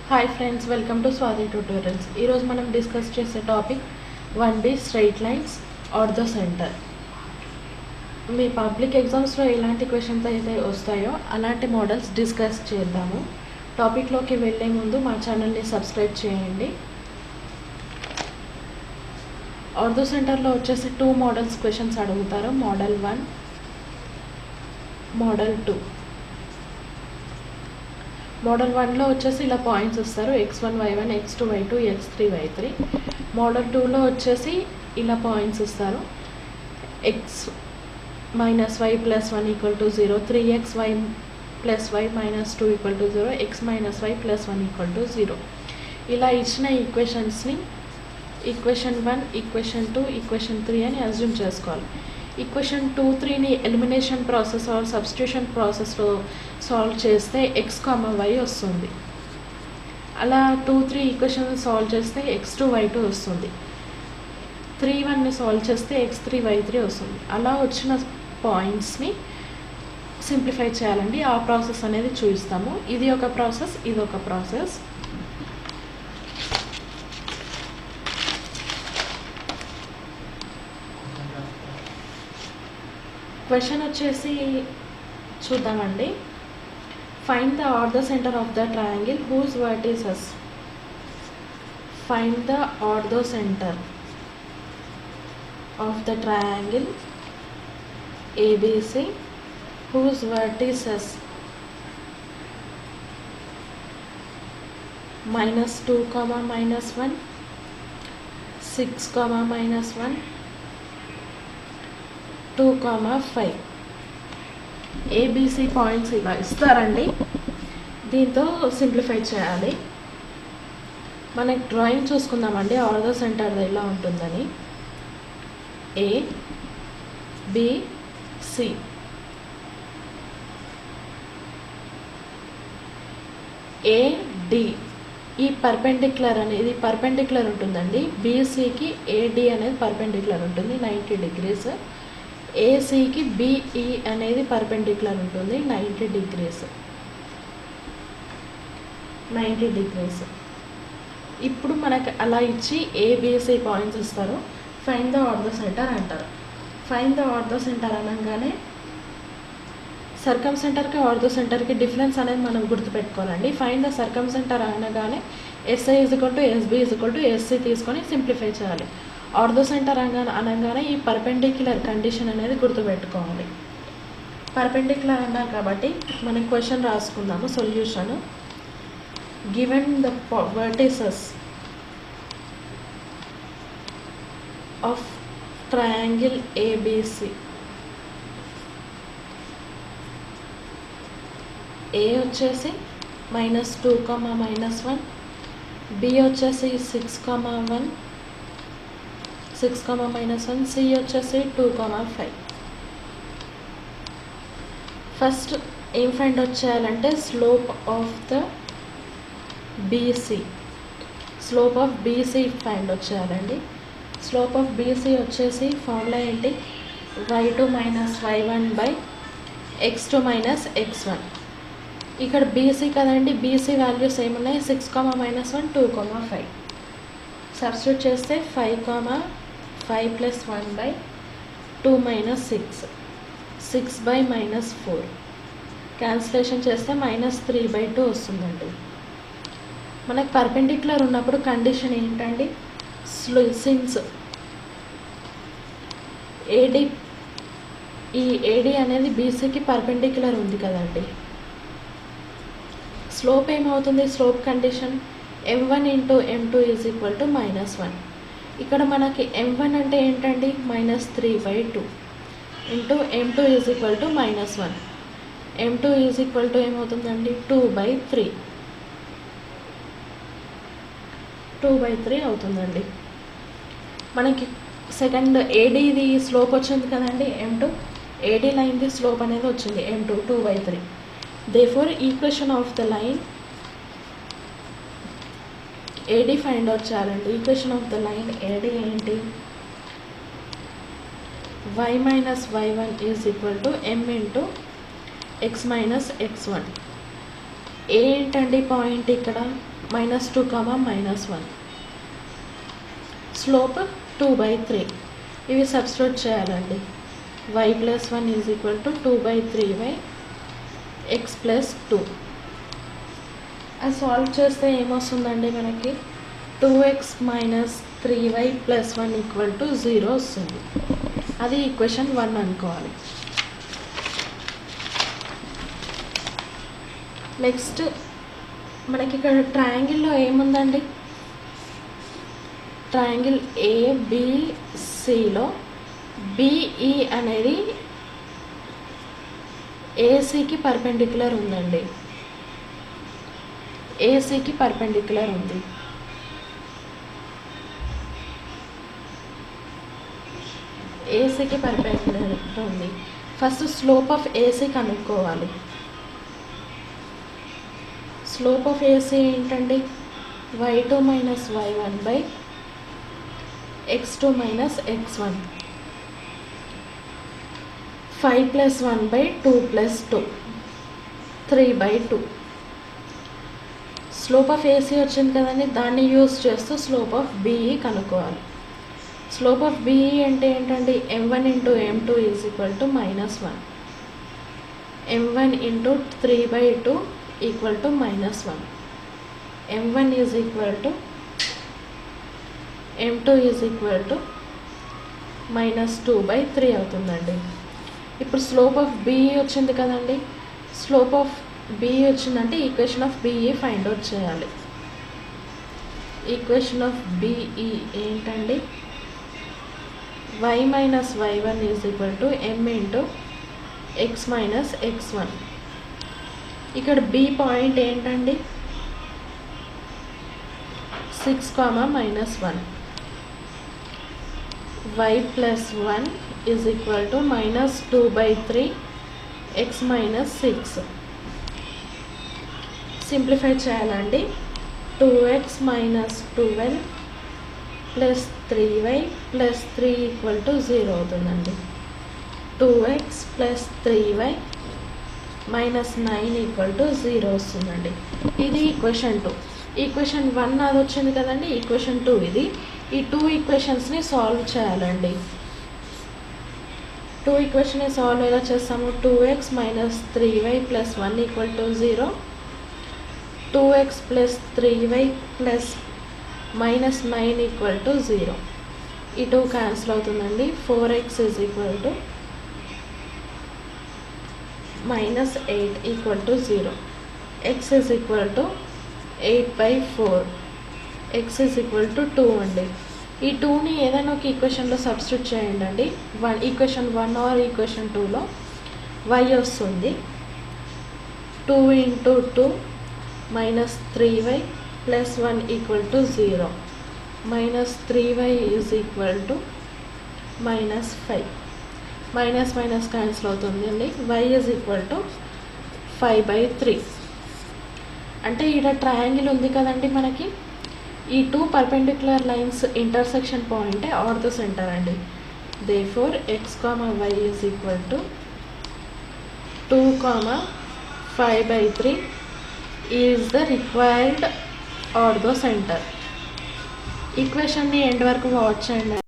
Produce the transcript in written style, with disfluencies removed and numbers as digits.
Hi friends, welcome to Swathi tutorials. ఈరోజు మనం discuss చేసే topic 1B straight lines orthocentre. మీ public ఎగ్జామ్స్లో ఎలాంటి క్వశ్చన్స్ అయితే వస్తాయో అలాంటి మోడల్స్ డిస్కస్ చేద్దాము. టాపిక్లోకి వెళ్ళే ముందు మా ఛానల్ని సబ్స్క్రైబ్ చేయండి. ఆర్థో సెంటర్లో వచ్చేసి 2 మోడల్స్ క్వశ్చన్స్ అడుగుతారు. Model 1, model 2. మోడల్ 1లో వచ్చేసి ఇలా పాయింట్స్ ఇస్తారు, x1 y1 x2 y2 x3 y3. Model 2లో వచ్చేసి ఇలా పాయింట్స్ ఇస్తారు, x minus y plus 1 equal to 0, 3xy plus y minus 2 equal to 0, x minus y plus 1 equal to 0. ఇలా ఇచ్చిన ఈక్వేషన్స్ని ఈక్వేషన్ 1, ఈక్వేషన్ 2, ఈక్వేషన్ 3 అని అజ్యూమ్ చేసుకోవాలి. Equation 2, 3ని elimination process or substitution ప్రాసెస్లో సాల్వ్ చేస్తే x, y వస్తుంది. అలా 2, 3 ఈక్వేషన్ సాల్వ్ చేస్తే x2 y2 వస్తుంది. 3, 1ని సాల్వ్ చేస్తే x3 y3 వస్తుంది. అలా వచ్చిన పాయింట్స్ని సింప్లిఫై చేయాలండి. ఆ ప్రాసెస్ అనేది చూపిస్తాము. ఇది ఒక ప్రాసెస్, ఇది ఒక ప్రాసెస్. క్వశ్చన్ వచ్చేసి చూద్దామండి. Find the orthocentre of the triangle whose vertices. Find the orthocentre of the triangle ABC whose vertices -2, -1, 6, -1, 2, 5. ABC points ఇలా ఇస్తారండి. దీంతో సింప్లిఫై చేయాలి. మనకి డ్రాయింగ్ చూసుకుందామండి, ఆర్థో సెంటర్ ఎలా ఉంటుందని. A, B, C. AD ఈ పర్పెండిక్యులర్ అనేది పర్పెండిక్యులర్ ఉంటుందండి. BCకి AD అనేది పర్పెండిక్యులర్ ఉంటుంది 90 degrees. ACకి BE అనేది పర్పెండిక్యులర్ ఉంటుంది 90 degrees. ఇప్పుడు మనకు అలా ఇచ్చి ABC పాయింట్స్ ఇస్తారు. ఫైండ్ ద ఆర్థో సెంటర్ అంటారు. ఫైండ్ ద ఆర్థో సెంటర్ అనగానే సర్కమ్ సెంటర్కి ఆర్థో సెంటర్కి డిఫరెన్స్ అనేది మనం గుర్తుపెట్టుకోవాలండి. ఫైండ్ ద సర్కమ్ సెంటర్ అనగానే SI = SB = SC తీసుకొని సింప్లిఫై చేయాలి. ఆర్థో సెంటర్ అనగానే ఈ పర్పెండిక్యులర్ కండిషన్ అనేది గుర్తుపెట్టుకోవాలి. పర్పెండిక్యులర్ అన్నారు కాబట్టి మనం క్వశ్చన్ రాసుకుందాము. Solution: given the vertices of triangle ABC, A వచ్చేసి -2, -1, B వచ్చేసి 6, -1, 6, -1, C వచ్చేసి 2, 5. ఫస్ట్ ఏం ఫైండ్ అవుట్ చేయాలంటే slope of the BC. Slope of BC find out చేయాలండి. స్లోప్ ఆఫ్ BC వచ్చేసి ఫార్ములా ఏంటి? y2 - y1 x2 - x1. ఇక్కడ BC కదండి, BC వాల్యూస్ ఏమున్నాయి? 6, -1, 2, 5. సబ్స్టిట్యూట్ చేస్తే 5, 5 + 1 2 - 6, 6 -4. క్యాన్సిలేషన్ చేస్తే -3/2 వస్తుందండి. మనకు పర్పెండిక్యులర్ ఉన్నప్పుడు కండిషన్ ఏంటండి? సిన్స్ AD, ఈ AD అనేది BCకి పర్పెండిక్యులర్ ఉంది కదండి. స్లోప్ ఏమవుతుంది? Slope condition m1 × m2 = -1. ఇక్కడ మనకి m1 అంటే ఏంటండి? -3/2 × m2 = -1. m2 ఏమవుతుందండి? 2/3. 2/3 అవుతుందండి. మనకి సెకండ్ ADది స్లోప్ వచ్చింది కదండి, m2. AD లైన్ది స్లోప్ అనేది వచ్చింది m2, 2/3. Therefore, equation of the line AD find out చేయాలండి. Equation of the line AD ఏంటి? y - y1 = m × x - x1. ఏంటండి పాయింట్ ఇక్కడ? -2, -1. స్లోప్ 2/3. ఇవి సబ్స్టిట్యూట్ చేయాలండి. y + 1 = 2/3y x + 2. అది సాల్వ్ చేస్తే ఏమొస్తుందండి మనకి 2x - 3y + 1 = 0 వస్తుంది. అది ఈక్వేషన్ 1 అనుకోవాలి. నెక్స్ట్ మనకి ఇక్కడ ట్రయాంగిల్లో ఏముందండి, ట్రయాంగిల్ ABCలో BE అనేది ACకి పర్పెండిక్యులర్ ఉందండి. ACకి పర్పెండిక్యులర్ ఉంది. ACకి పర్పెండిక్యులర్ ఉంది. ఫస్ట్ స్లోప్ ఆఫ్ AC కనుక్కోవాలి. స్లోప్ ఆఫ్ AC ఏంటండి, y2 - y1 x2 - x1. 5 + 1 2 + 2 3/2. Slope of AC వచ్చింది కదండి, దాన్ని యూజ్ చేస్తూ స్లోప్ ఆఫ్ BE కనుక్కోవాలి. స్లోప్ ఆఫ్ BE అంటే ఏంటండి, m1 × m2 = -1. m1 × 3/2 = -1. m1 = m2 = -2/3 అవుతుందండి. ఇప్పుడు స్లోప్ ఆఫ్ BE వచ్చింది కదండి, స్లోప్ ఆఫ్ BE వచ్చిందంటే equation of BE find out చేయాలి. ఈక్వేషన్ ఆఫ్ BE ఏంటండి, y - y1 = m × x - x1. ఇక్కడ B పాయింట్ ఏంటండి, 6, -1. y + 1 = -2/3 x - 6. సింప్లిఫై చేయాలండి. 2x - 12 + 3y + 3 = 0 అవుతుందండి. 2x + 3y - 9 = 0 వస్తుందండి. ఇది ఈక్వేషన్ 2. ఈక్వేషన్ 1 అది వచ్చింది కదండి, ఈక్వేషన్ 2 ఇది. ఈ 2 ఈక్వేషన్స్ని సాల్వ్ చేయాలండి. 2 ఈక్వేషన్ని సాల్వ్ ఎలా చేస్తాము, 2x - 3y + 1 = 0. 2x + 3y + -9 = 0. ఈ 2 క్యాన్సిల్ అవుతుందండి. 4x = -8 = 0. x = 8/4. x = 2 అండి. ఈ 2ని ఏదైనా ఒక ఈక్వేషన్లో సబ్స్టిట్యూట్ చేయండి. ఈక్వేషన్ 1 ఆర్ ఈక్వేషన్ 2లో y వస్తుంది. 2 × 2 -3y + 1 = 0. -3y = -5. మైనస్ క్యాన్సిల్ అవుతుంది అండి. y = 5/3. అంటే ఇక్కడ ట్రయాంగిల్ ఉంది కదండి మనకి, ఈ 2 పర్పెండిక్యులర్ లైన్స్ ఇంటర్సెక్షన్ పాయింటే ఆర్థో సెంటర్ అండి. Therefore x, y = 2, 5/3 is the required ortho centre. ఈక్వేషన్ని ఎండ్ వరకు వాచ్ చేయండి.